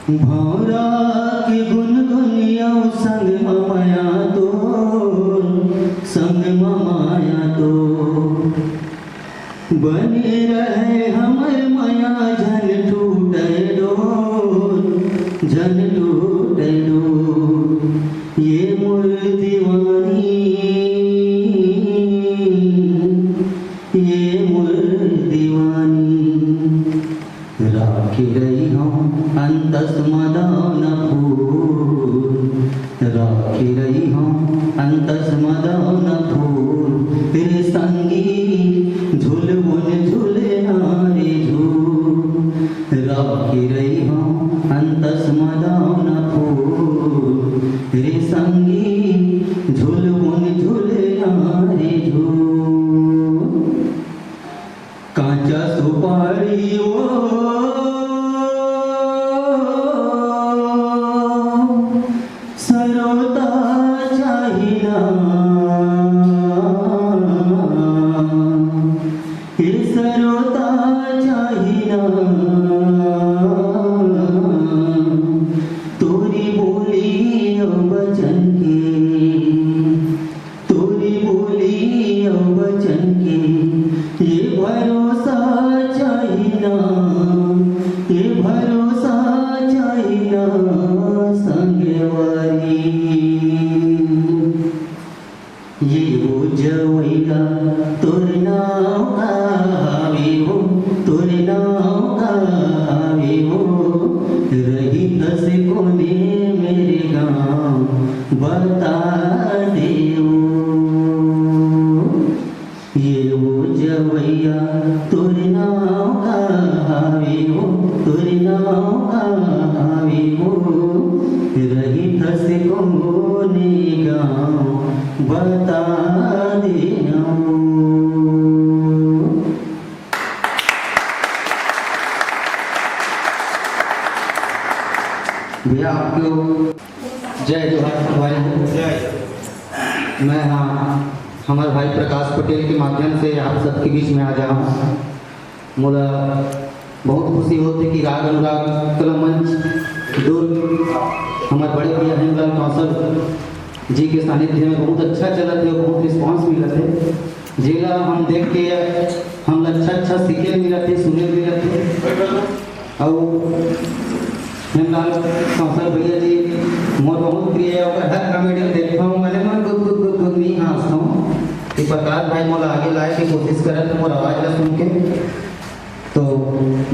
भौरा के गुनगुनिया संग ममाया तो बने रहे हमर माया जन टूटे डोर ये मोर दीवानी राखी रही हम अंतस मदन फूल राखी रही हम अंतस मदन फूल तेरे संगी झुलबुन झूले नारे झूल राखी रही हम अंतस मदन फूल तेरे संगी झुलबुन झूले नारे झूल कांचा सुपारी ओ सरोता चाहिना हे सरोता चाहिना तोरी बोली वचन के तोरी बोली वचन के ये भरोसा चाहिना ये भरोसा चाहिना संगवारी ये वो जवैया तोर नाम आवे हो तोर नाम आवे हो रही दस कोने मेरे गाँव बता देओ ये वो जवैया तोर नाम आवे हो तोर नाम आवे हो रही दस कोने गाँव बता देना। भैया आपको जय जोहार भाई। मैं हमारे भाई प्रकाश पटेल के माध्यम से आप सबके बीच में आ जाऊँ। मुझे बहुत खुशी होती कि राग अनुराग कला मंच दुर्ग हमारे बड़े भैया हेमलाल कौशल जी के सानिध्य में बहुत अच्छा चला थे, बहुत रिस्पांस मिला थे जिला हम देख के हम अच्छा सीखे मिला थे, सुने मिला थे। और हेमलाल कौशल भैया जी मोर बहुत प्रिय है और हर कॉमेडी देखता हूँ मैंने मैं गुद नहीं हंसता हूँ कि प्रकाश भाई मोला आगे लाए की कोशिश करें तो मोर आवाज़ सुन के तो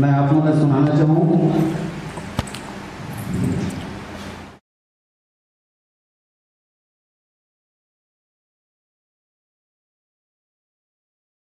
मैं आप लोगों को सुनाना चाहूँ।